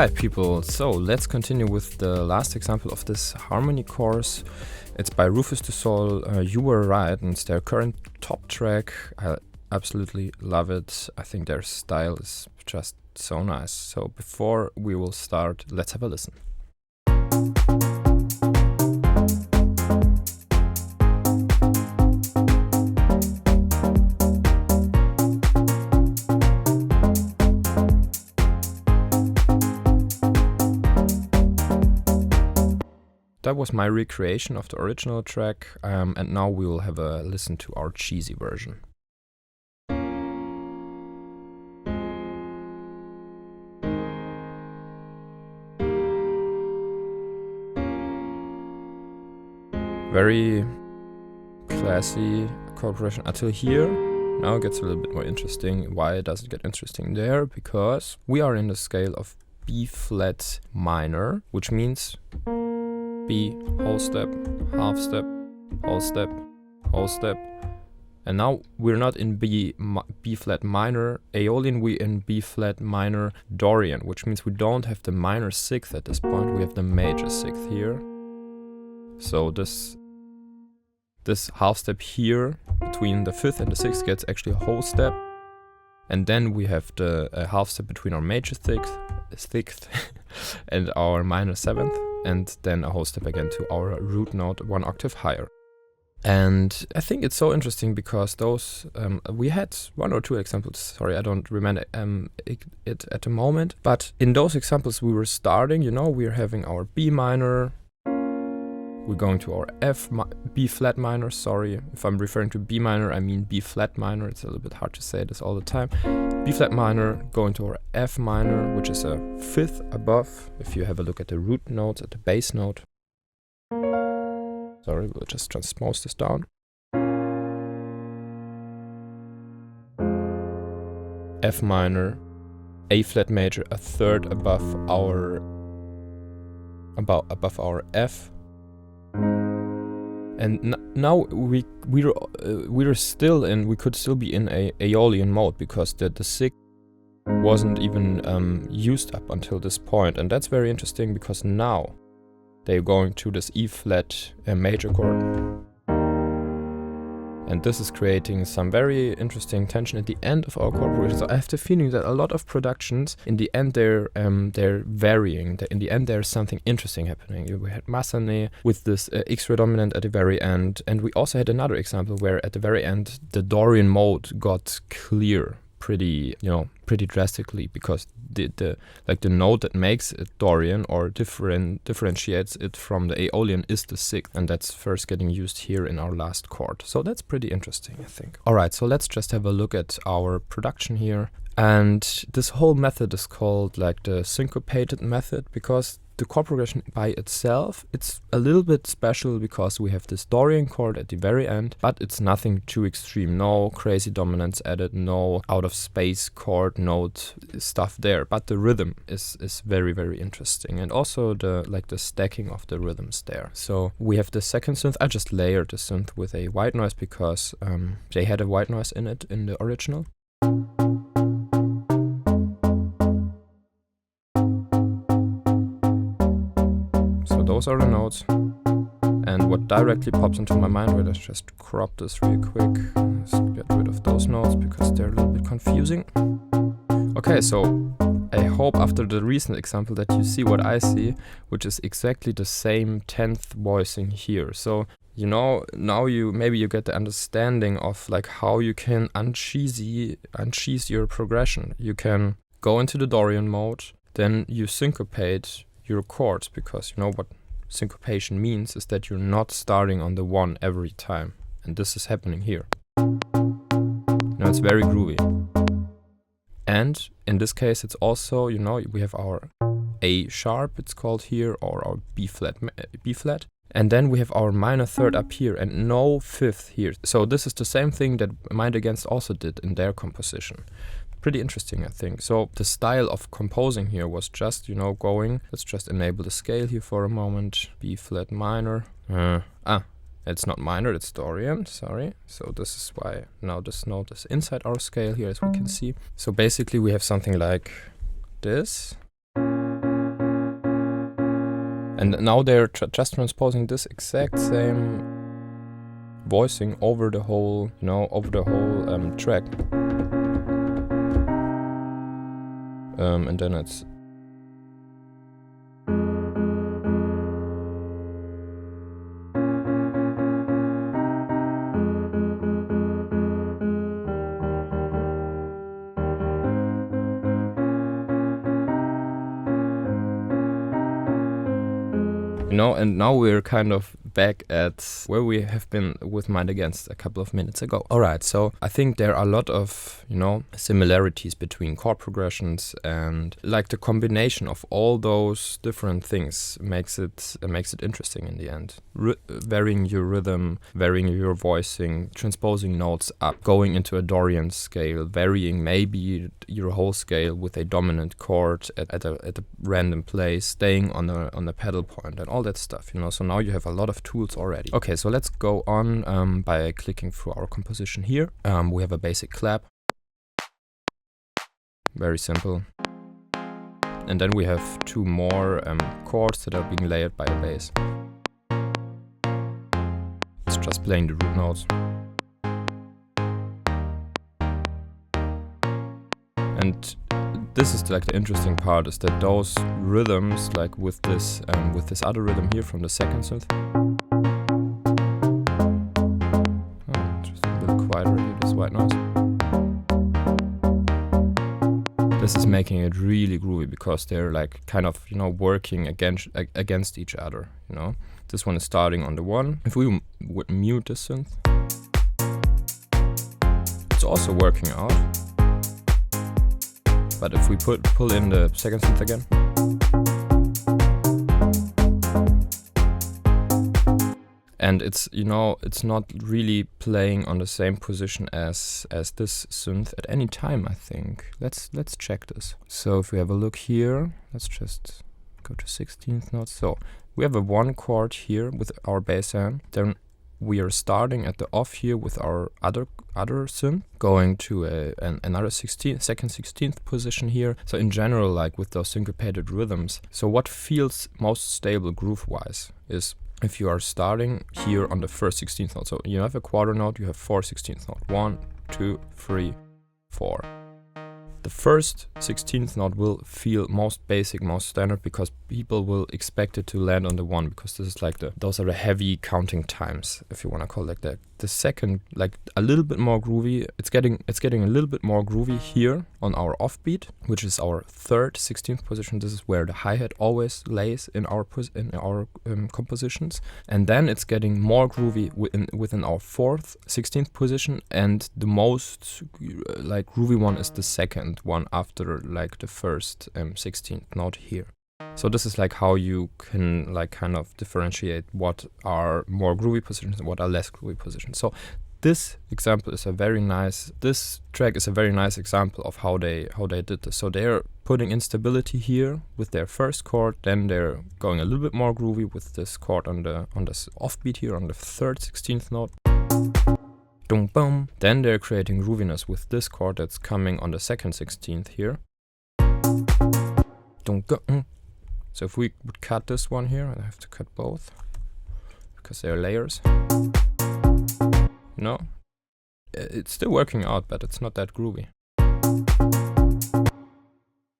Alright people, so let's continue with the last example of this harmony course. It's by RÜFÜS to Sol, You Were Right, and it's their current top track. I absolutely love it. I think their style is just so nice. So before we will start, let's have a listen. That was my recreation of the original track, and now we will have a listen to our cheesy version. Very classy chord progression until here. Now it gets a little bit more interesting. Why does it get interesting there? Because we are in the scale of B flat minor, which means B, whole step, half step, whole step, whole step. And now we're not in B flat minor Aeolian, we're in B flat minor Dorian, which means we don't have the minor sixth at this point, we have the major sixth here. So this half step here between the fifth and the sixth gets actually a whole step. And then we have the half step between our major sixth and our minor seventh, and then a whole step again to our root note 1 octave higher. And I think it's so interesting because those, we had 1 or 2 examples, sorry, I don't remember it at the moment, but in those examples we were starting, you know, we're having our B minor, we're going to our B flat minor, sorry, if I'm referring to B minor I mean B flat minor, it's a little bit hard to say this all the time. B flat minor, going to our F minor, which is a fifth above, if you have a look at the root notes, at the bass note. Sorry, we'll just transpose this down. F minor, A flat major, a third above our F. And now we're still in, we could still be in a Aeolian mode because the sixth wasn't even used up until this point, and that's very interesting because now they're going to this E flat major chord, and this is creating some very interesting tension at the end of our chord progression. So I have the feeling that a lot of productions in the end they're varying. In the end there's something interesting happening. We had Masane with this X-ray dominant at the very end, and we also had another example where at the very end the Dorian mode got clear pretty drastically, because the note that makes it Dorian or differentiates it from the Aeolian is the sixth, and that's first getting used here in our last chord. So that's pretty interesting, I think. Alright, so let's just have a look at our production here. And this whole method is called like the syncopated method, because the chord progression by itself, it's a little bit special because we have this Dorian chord at the very end, but it's nothing too extreme. No crazy dominance added, no out of space chord note stuff there, but the rhythm is very, very interesting, and also the stacking of the rhythms there. So we have the second synth. I just layered the synth with a white noise because they had a white noise in it in the original. Those are the notes, and what directly pops into my mind, wait, let's just crop this real quick, let's get rid of those notes because they're a little bit confusing. Okay, so I hope after the recent example that you see what I see, which is exactly the same 10th voicing here. So, you know, now maybe you get the understanding of like how you can uncheese your progression. You can go into the Dorian mode, then you syncopate your chords, because you know what syncopation means is that you're not starting on the 1 every time, and this is happening here. Now it's very groovy, and in this case it's also, you know, we have our A sharp, it's called here, or our B flat, and then we have our minor third up here and no fifth here. So this is the same thing that Mind Against also did in their composition. Pretty interesting, I think. So the style of composing here was just, you know, going, let's just enable the scale here for a moment, B flat minor, it's not minor, it's Dorian, sorry. So this is why now this note is inside our scale here, as we can see. So basically we have something like this. And now they're just transposing this exact same voicing over the whole, you know, over the whole track. And then it's you know, and now we're kind of back at where we have been with Mind Against a couple of minutes ago. Alright, so I think there are a lot of, you know, similarities between chord progressions, and like the combination of all those different things makes it interesting in the end. Varying your rhythm, varying your voicing, transposing notes up, going into a Dorian scale, varying maybe your whole scale with a dominant chord at a random place, staying on a pedal point and all that stuff, you know. So now you have a lot of tools already. Okay, so let's go on by clicking through our composition here. We have a basic clap, very simple, and then we have two more chords that are being layered by a bass. It's just playing the root notes. And this is like the interesting part, is that those rhythms, like with this other rhythm here from the second synth. Oh, just a little quieter here, this white noise. This is making it really groovy because they're like kind of, you know, working against each other, you know. This one is starting on the one. If we would mute this synth, it's also working out. But if we pull in the second synth again, and it's, you know, it's not really playing on the same position as this synth at any time, I think. Let's check this. So if we have a look here, let's just go to 16th notes. So we have a 1 chord here with our bass hand. Then we are starting at the off here with our other synth, going to another second 16th position here. So in general, like with those syncopated rhythms, so what feels most stable groove-wise is if you are starting here on the first 16th note. So you have a quarter note, you have 4 16th notes. 1, 2, 3, 4. The first 16th note will feel most basic, most standard, because people will expect it to land on the 1, because this is like those are the heavy counting times, if you want to call it like that. The second, like a little bit more groovy, it's getting a little bit more groovy here on our offbeat, which is our third 16th position. This is where the hi-hat always lays in our compositions, and then it's getting more groovy within our fourth 16th position, and the most like groovy one is the second one after like the first 16th note here. So this is like how you can like kind of differentiate what are more groovy positions and what are less groovy positions. So this example is this track is a very nice example of how they did this. So they're putting instability here with their first chord, then they're going a little bit more groovy with this chord on this offbeat here on the third 16th note. Dum bum. Then they're creating grooviness with this chord that's coming on the second 16th here. Dum gum. So if we would cut this one here, I have to cut both because they're layers. No, it's still working out, but it's not that groovy.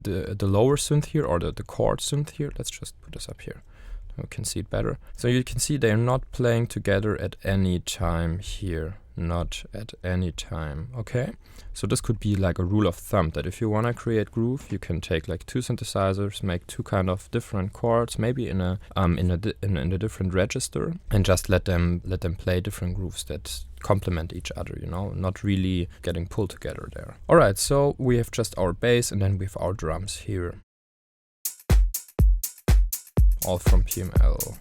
The lower synth here, or the chord synth here, let's just put this up here. We can see it better. So you can see they're not playing together at any time here. Not at any time. Okay, so this could be like a rule of thumb, that if you want to create groove, you can take like 2 synthesizers, make 2 kind of different chords, maybe in a different register, and just let them play different grooves that complement each other, you know, not really getting pulled together there. All right, so we have just our bass, and then we have our drums here, all from PML.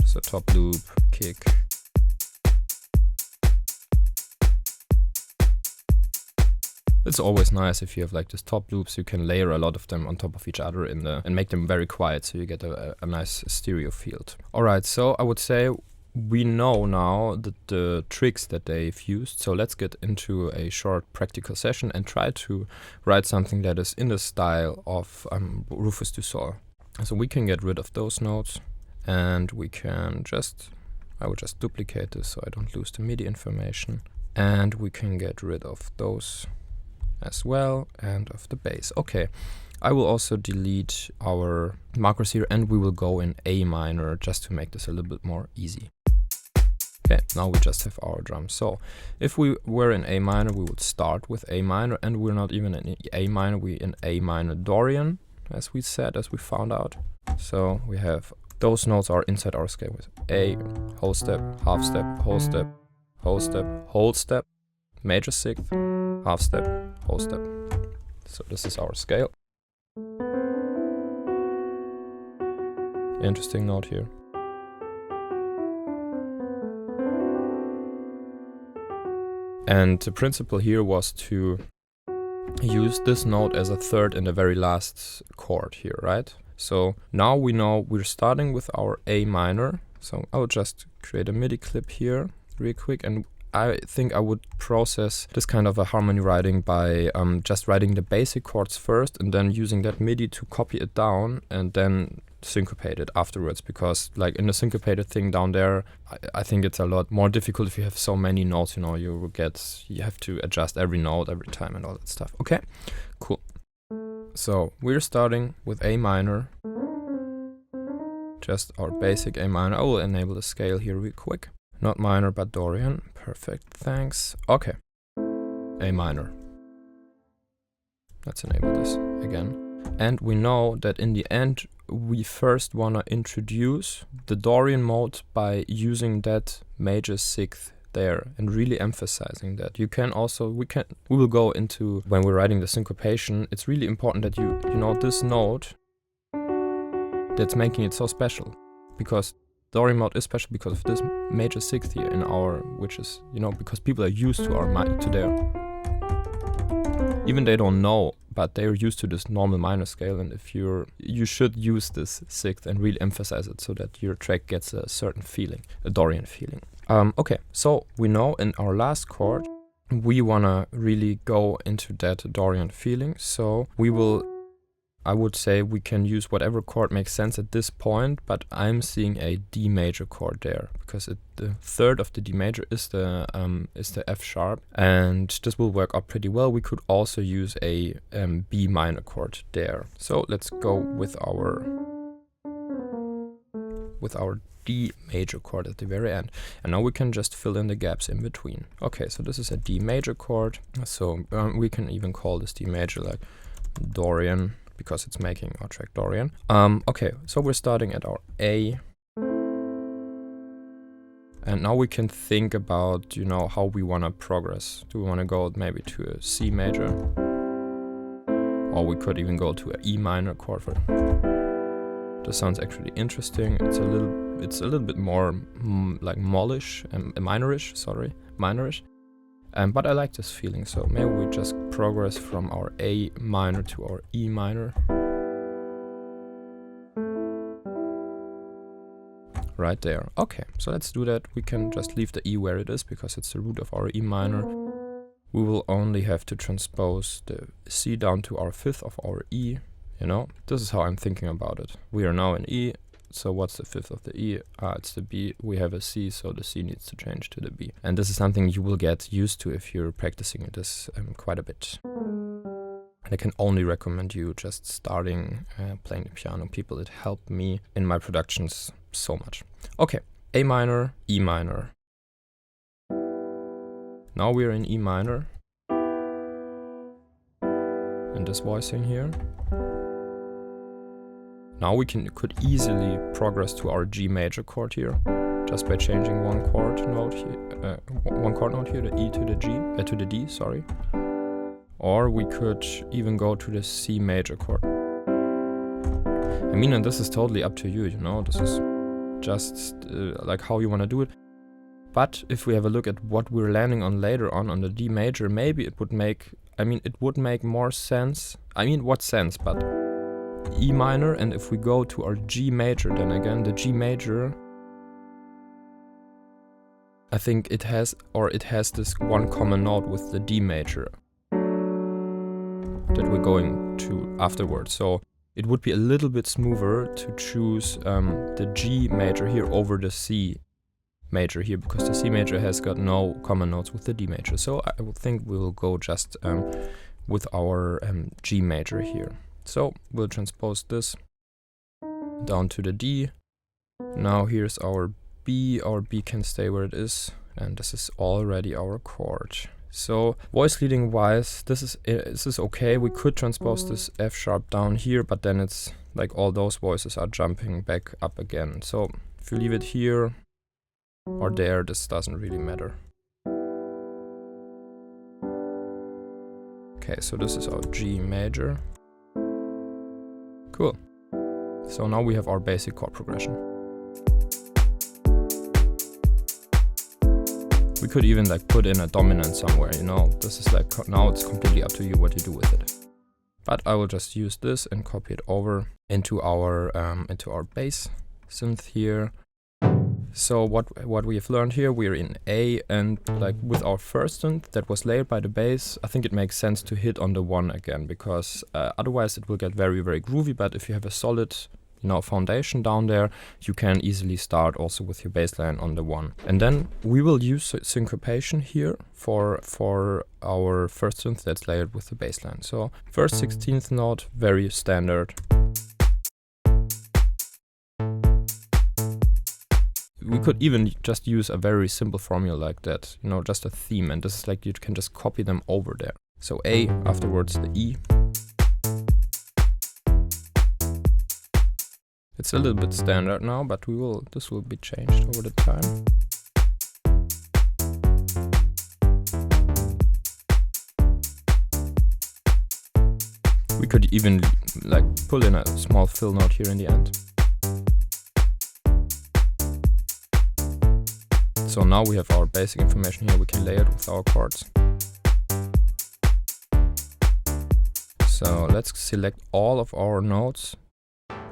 So top loop, kick. It's always nice if you have like this top loops, you can layer a lot of them on top of each other and make them very quiet, so you get a nice stereo field. Alright, so I would say we know now the tricks that they've used, so let's get into a short practical session and try to write something that is in the style of RÜFÜS du Sol. So we can get rid of those notes And we can just, I will just duplicate this so I don't lose the MIDI information. And we can get rid of those as well, and of the bass. Okay, I will also delete our macros here, and we will go in A minor just to make this a little bit more easy. Okay, now we just have our drums. So if we were in A minor, we would start with A minor, and we're not even in A minor, we're in A minor Dorian, as we said, as we found out. So we have, those notes are inside our scale with A, whole step, half step, whole step, whole step, whole step, major sixth, half step, whole step. So this is our scale. Interesting note here. And the principle here was to use this note as a third in the very last chord here, right? So now we know we're starting with our A minor. So I'll just create a MIDI clip here real quick, and I think I would process this kind of a harmony writing by just writing the basic chords first and then using that MIDI to copy it down and then syncopate it afterwards, because like in the syncopated thing down there, I think it's a lot more difficult if you have so many notes, you know, you have to adjust every note every time and all that stuff. Okay, cool. So we're starting with A minor, just our basic A minor. I will enable the scale here real quick. Not minor, but Dorian. Perfect, thanks. Okay, A minor. Let's enable this again. And we know that in the end, we first want to introduce the Dorian mode by using that major sixth there and really emphasizing that. You can also, we will go into, when we're writing the syncopation, it's really important that you know this note that's making it so special, because Dorian mode is special because of this major sixth here in our, which is, you know, because people are used to their, even they don't know, but they're used to this normal minor scale, and if you should use this sixth and really emphasize it so that your track gets a certain feeling, a Dorian feeling. Okay, so we know in our last chord we wanna really go into that Dorian feeling, so we will, I would say we can use whatever chord makes sense at this point, but I'm seeing a D major chord there because the third of the D major is the F sharp, and this will work out pretty well. We could also use a B minor chord there. So let's go with our D major chord at the very end, and now we can just fill in the gaps in between. Okay, so this is a D major chord, so we can even call this D major like Dorian, because it's making our track Dorian. Okay, so we're starting at our A. And now we can think about, you know, how we want to progress. Do we want to go maybe to a C major? Or we could even go to an E minor chord. This sounds actually interesting. It's a little bit more like mollish, minorish. But I like this feeling, so maybe we just progress from our A minor to our E minor. Right there. Okay, so let's do that. We can just leave the E where it is because it's the root of our E minor. We will only have to transpose the C down to our fifth of our E, you know? This is how I'm thinking about it. We are now in E. So what's the fifth of the E? It's the B. We have a C, so the C needs to change to the B. And this is something you will get used to if you're practicing this quite a bit. And I can only recommend you just starting playing the piano. People, it helped me in my productions so much. Okay, A minor, E minor. Now we're in E minor. And this voicing here. Now we could easily progress to our G major chord here, just by changing one chord note here, the E to the G, to the D, sorry. Or we could even go to the C major chord. I mean, and this is totally up to you, you know, this is just like how you want to do it. But if we have a look at what we're landing on later on the D major, maybe it would make, it would make more sense. what sense, but E minor, and if we go to our G major, then again the G major, I think it has this one common note with the D major that we're going to afterwards. So it would be a little bit smoother to choose the G major here over the C major here, because the C major has got no common notes with the D major. So I would think we'll go just with our G major here. So we'll transpose this down to the D. Now here's our B. Our B can stay where it is, and this is already our chord. So voice leading wise, this is okay. We could transpose this F sharp down here, but then it's like all those voices are jumping back up again. So if you leave it here or there, this doesn't really matter. Okay, so this is our G major. Cool. So now we have our basic chord progression. We could even like put in a dominant somewhere, you know. This is like, now it's completely up to you what you do with it. But I will just use this and copy it over into our bass synth here. So what we have learned here, we're in A, and like with our first synth that was layered by the bass, I think it makes sense to hit on the 1 again, because otherwise it will get very, very groovy. But if you have a solid, you know, foundation down there, you can easily start also with your bass line on the 1. And then we will use syncopation here for our first synth that's layered with the bass line. So first 16th note, very standard. We could even just use a very simple formula like that, you know, just a theme, and this is like you can just copy them over there. So A, afterwards the E. It's a little bit standard now, but this will be changed over the time. We could even like pull in a small fill note here in the end. So now we have our basic information here, we can layer it with our chords. So let's select all of our notes,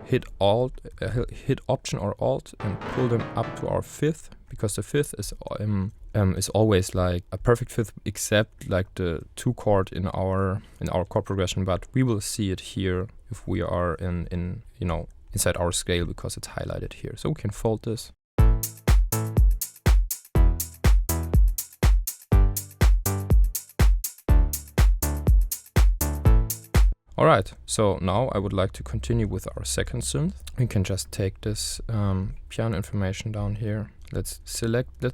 hit Option or Alt and pull them up to our 5th, because the 5th is always like a perfect 5th except like the 2 chord in our chord progression, but we will see it here if we are in you know, inside our scale, because it's highlighted here. So we can fold this. Alright, so now I would like to continue with our second synth. We can just take this piano information down here. Let's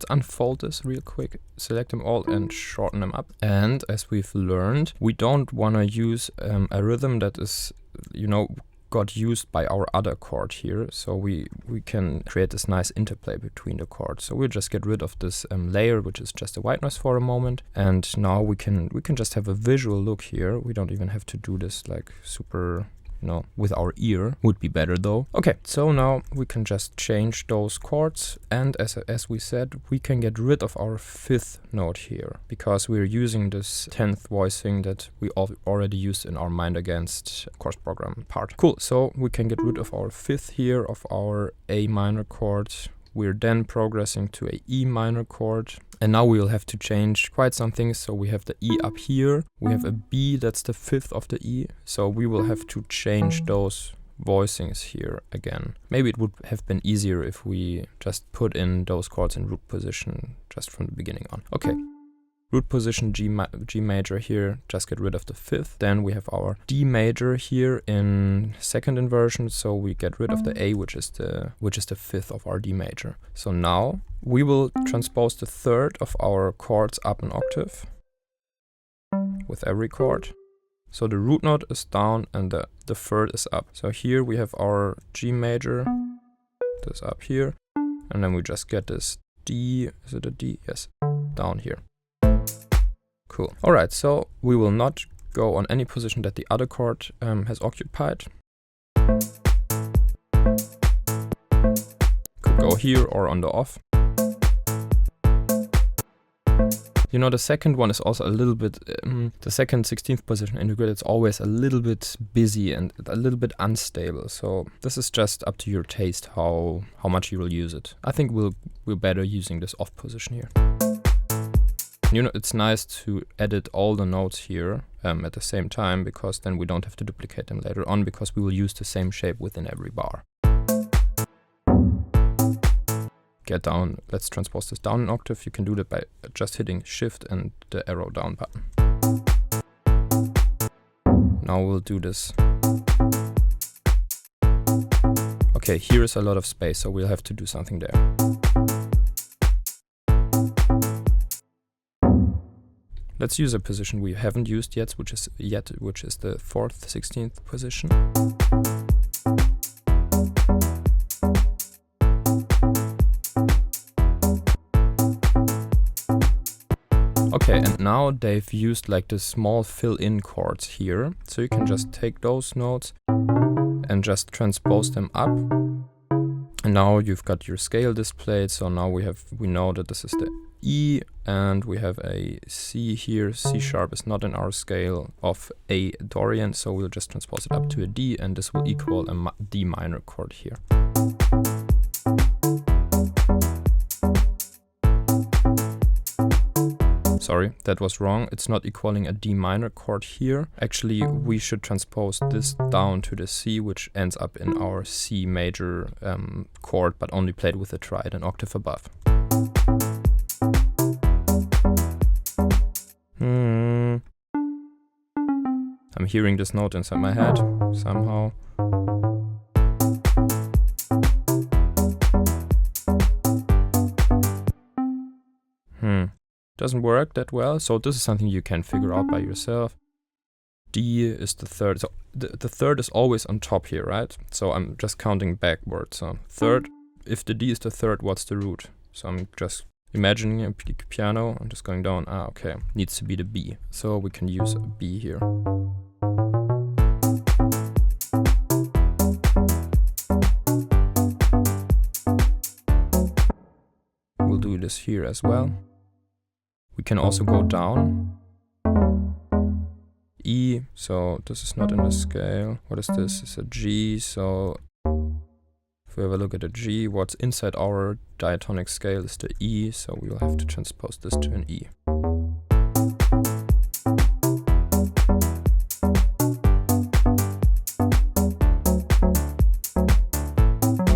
unfold this real quick, select them all and shorten them up. And as we've learned, we don't want to use a rhythm that is, you know, got used by our other chord here. So we can create this nice interplay between the chords. So we'll just get rid of this layer, which is just a white noise for a moment. And now we can just have a visual look here. We don't even have to do this like super, you know, with our ear. Would be better though. Okay, so now we can just change those chords, and as we said, we can get rid of our 5th note here, because we're using this 10th voicing that we already used in our Mind Against chorus program part. Cool, so we can get rid of our 5th here of our A minor chord. We're then progressing to a E minor chord. And now we'll have to change quite some things. So we have the E up here. We have a B, that's the 5th of the E. So we will have to change those voicings here again. Maybe it would have been easier if we just put in those chords in root position just from the beginning on. Okay. Root position G major here, just get rid of the 5th. Then we have our D major here in second inversion, so we get rid of the A, which is the 5th of our D major. So now we will transpose the 3rd of our chords up an octave with every chord. So the root note is down and the 3rd is up. So here we have our G major, this up here, and then we just get this D, is it a D? Yes, down here. Cool. Alright, so we will not go on any position that the other chord has occupied. Could go here or on the off. You know, the second one is also a little bit, the second 16th position in the grid, it's always a little bit busy and a little bit unstable. So this is just up to your taste how much you will use it. I think we're better using this off position here. You know, it's nice to edit all the notes here at the same time, because then we don't have to duplicate them later on, because we will use the same shape within every bar. Get down, let's transpose this down an octave. You can do that by just hitting Shift and the arrow down button. Now we'll do this. Okay, here is a lot of space, so we'll have to do something there. Let's use a position we haven't used yet, which is the 4th, 16th position. Okay, and now they've used like the small fill-in chords here, so you can just take those notes and just transpose them up. And now you've got your scale displayed, so now we know that this is the E, and we have a C here. C sharp is not in our scale of A Dorian, so we'll just transpose it up to a D, and this will equal a D minor chord here. Sorry, that was wrong. It's not equaling a D minor chord here. Actually, we should transpose this down to the C, which ends up in our C major chord, but only played with a triad an octave above. I'm hearing this note inside my head somehow. Doesn't work that well, so this is something you can figure out by yourself. D is the 3rd, so the 3rd is always on top here, right? So I'm just counting backwards. So 3rd, if the D is the 3rd, what's the root? So I'm just imagining a piano, I'm just going down. Ah, okay, needs to be the B, so we can use a B here. We'll do this here as well. We can also go down. E, so this is not in the scale. What is this? It's a G, so if we have a look at a G, what's inside our diatonic scale is the E, so we'll have to transpose this to an E.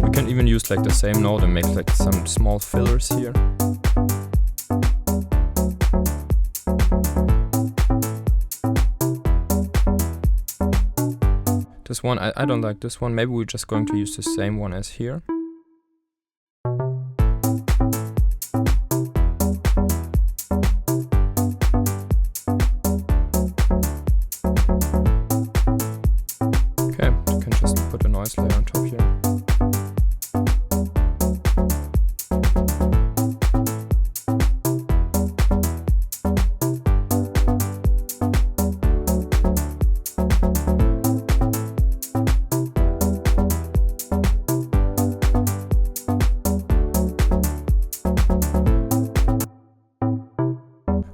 We can even use like the same note and make like some small fillers here. This one, I don't like this one. Maybe we're just going to use the same one as here. Okay, you can just put a noise layer on top here.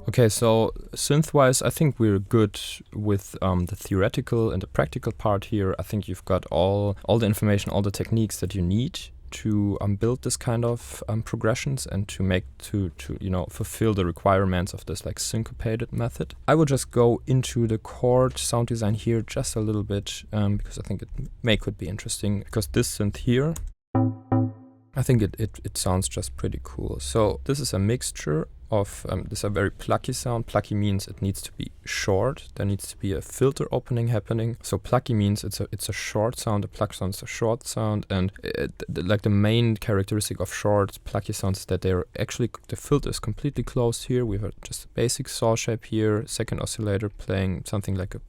Okay, so synth-wise, I think we're good with the theoretical and the practical part here. I think you've got all the information, all the techniques that you need to build this kind of progressions and to you know, fulfill the requirements of this like syncopated method. I will just go into the chord sound design here just a little bit because I think it could be interesting, because this synth here, I think it sounds just pretty cool. So this is a mixture of this is a very plucky sound. Plucky means it needs to be short. There needs to be a filter opening happening. So plucky means it's a short sound. A pluck sound is a short sound, and like the main characteristic of short plucky sounds is that they're actually, the filter is completely closed here. We have just a basic saw shape here, second oscillator playing something like a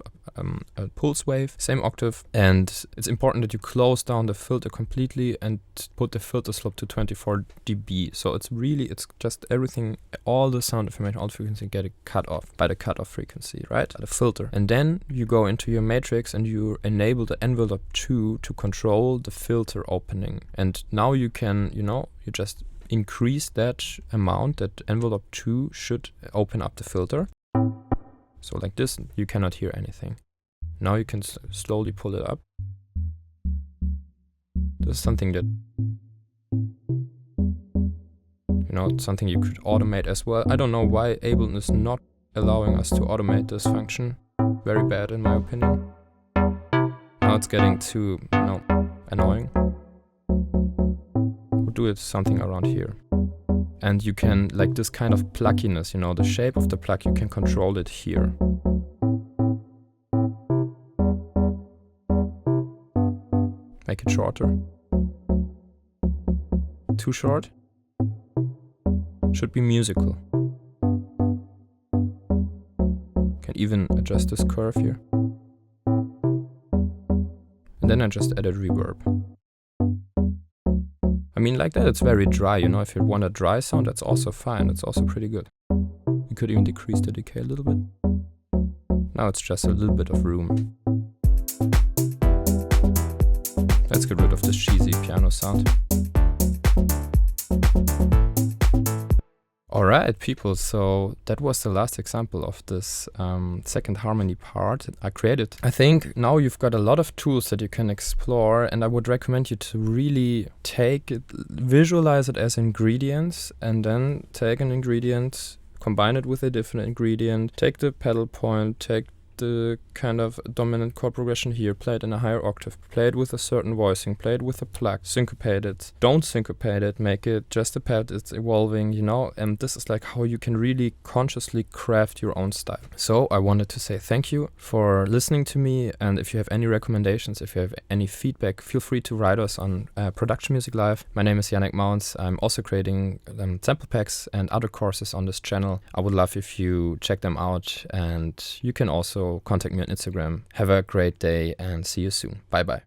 pulse wave, same octave, and it's important that you close down the filter completely and put the filter slope to 24 dB. So it's just everything, all the sound information, all the frequency get cut off by the cutoff frequency, right? The filter. And then you go into your matrix and you enable the envelope 2 to control the filter opening. And now you can, you just increase that amount that envelope 2 should open up the filter. So like this, you cannot hear anything. Now you can slowly pull it up. This is something that You know, something you could automate as well. I don't know why Ableton is not allowing us to automate this function. Very bad in my opinion. Now it's getting too, annoying. We'll do it something around here. And you can, like this kind of pluckiness, you know, the shape of the plug, you can control it here. Make it shorter. Too short. Should be musical. Can even adjust this curve here. And then I just added reverb. I mean, like that it's very dry, you know, if you want a dry sound, that's also fine, that's also pretty good. You could even decrease the decay a little bit. Now it's just a little bit of room. Let's get rid of this cheesy piano sound. Alright people, so that was the last example of this second harmony part I created. I think now you've got a lot of tools that you can explore, and I would recommend you to really take it, visualize it as ingredients, and then take an ingredient, combine it with a different ingredient, take the pedal point, take the kind of dominant chord progression here, play it in a higher octave, play it with a certain voicing, play it with a plug, syncopate it, don't syncopate it, make it just a pad, it's evolving, you know, and this is like how you can really consciously craft your own style. So I wanted to say thank you for listening to me, and if you have any recommendations, if you have any feedback, feel free to write us on Production Music Live. My name is Yannick Mounts. I'm also creating sample packs and other courses on this channel. I would love if you check them out, and you can also contact me on Instagram. Have a great day and see you soon. Bye bye.